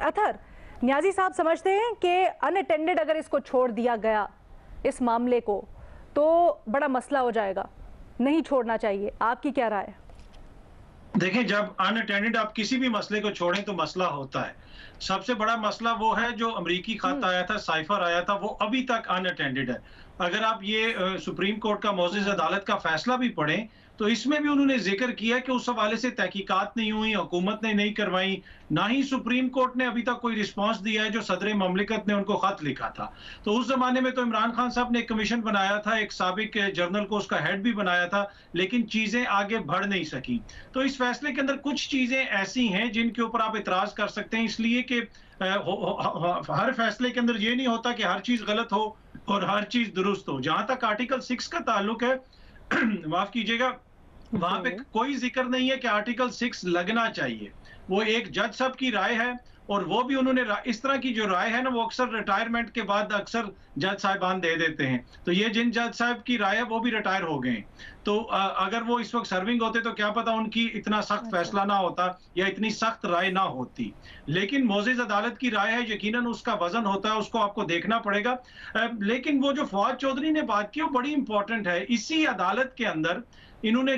अतहर, न्याजी साहब समझते हैं कि अनअटेंडेड अगर इसको छोड़ दिया गया इस मामले को तो बड़ा मसला हो जाएगा, नहीं छोड़ना चाहिए, आपकी क्या राय है? देखें, जब अनअटेंडेड आप किसी भी मसले को छोड़ें तो मसला होता है। सबसे बड़ा मसला वो है जो अमरीकी खत आया था, साइफर आया था, वो अभी तक अनअटेंडेड है। अगर आप ये सुप्रीम कोर्ट का मोअज़्ज़िज़ अदालत का फैसला भी पढ़ें तो इसमें भी उन्होंने जिक्र किया कि उस हवाले से तहकीकात नहीं हुई, हुकूमत ने नहीं करवाई, ना ही सुप्रीम कोर्ट ने अभी तक कोई रिस्पॉन्स दिया है जो सदर ममलिकत ने उनको खत लिखा था। तो उस जमाने में तो इमरान खान साहब ने एक कमीशन बनाया था, एक साबिक जर्नल को उसका हेड भी बनाया था, लेकिन चीजें आगे बढ़ नहीं सकी। तो इस फैसले के अंदर कुछ चीजें ऐसी हैं जिनके ऊपर आप इतराज कर सकते हैं, इसलिए कि हर फैसले के अंदर ये नहीं होता कि हर चीज गलत हो और हर चीज दुरुस्त हो। जहां तक आर्टिकल 6 का ताल्लुक है माफ कीजिएगा, वहां पे कोई जिक्र नहीं है कि आर्टिकल 6 लगना चाहिए। वो एक जज साहब की राय है और वो भी उन्होंने इस तरह की जो राय है ना, वो अक्सर रिटायरमेंट के बाद अक्सर जज साहिबान दे देते हैं। तो ये जिन जज साहब की राय है वो भी रिटायर हो गए। तो अगर वो इस वक्त सर्विंग होते तो क्या पता उनकी इतना सख्त फैसला ना होता या इतनी सख्त राय ना होती। लेकिन मोअज़्ज़िज़ अदालत की राय है, यकीनन उसका वजन होता है, उसको आपको देखना पड़ेगा। लेकिन वो जो फवाद चौधरी ने बात की वो बड़ी इंपॉर्टेंट है। इसी अदालत के अंदर इन्होंने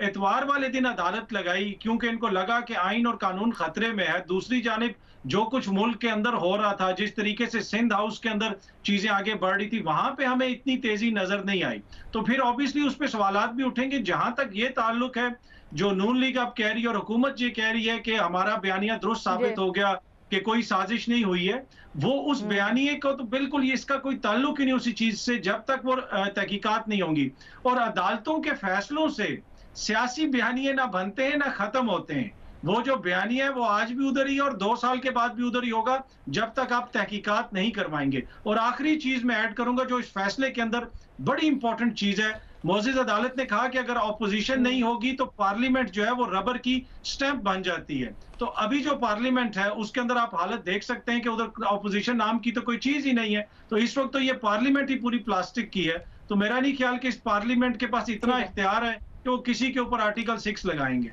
एतवार वाले दिन अदालत लगाई क्योंकि इनको लगा कि आइन और कानून खतरे में है। दूसरी जानिब जो कुछ मुल्क के अंदर हो रहा था, जिस तरीके से सिंध हाउस के अंदर चीजें आगे बढ़ रही थी, वहां पे हमें इतनी तेजी नजर नहीं आई। तो फिर ऑब्वियसली उस पर सवालात भी उठेंगे। जहां तक ये ताल्लुक है, जो नून लीग अब कह रही है और हुकूमत ये कह रही है कि हमारा बयानिया दुरुस्त जी। साबित हो गया कि कोई साजिश नहीं हुई है, वो उस बयानिए को तो बिल्कुल इसका कोई ताल्लुक ही नहीं उसी चीज से जब तक वो तहकीकात नहीं होंगी। और अदालतों के फैसलों से सियासी बयानिए ना बनते हैं ना खत्म होते हैं। वो जो बयानिया है वो आज भी उधर ही है और 2 साल के बाद भी उधर ही होगा जब तक आप तहकीकात नहीं करवाएंगे। और आखिरी चीज मैं ऐड करूंगा जो इस फैसले के अंदर बड़ी इंपॉर्टेंट चीज है, मोअज़्ज़िज़ अदालत ने कहा कि अगर ऑपोजिशन नहीं होगी तो पार्लियामेंट जो है वो रबर की स्टैंप बन जाती है। तो अभी जो पार्लियामेंट है उसके अंदर आप हालत देख सकते हैं कि उधर ऑपोजिशन नाम की तो कोई चीज ही नहीं है। तो इस वक्त तो ये पार्लियामेंट ही पूरी प्लास्टिक की है। तो मेरा नहीं ख्याल कि इस पार्लियामेंट के पास इतना ठीक है, इख्तियार है कि वो किसी के ऊपर आर्टिकल 6 लगाएंगे।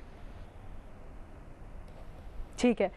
ठीक है।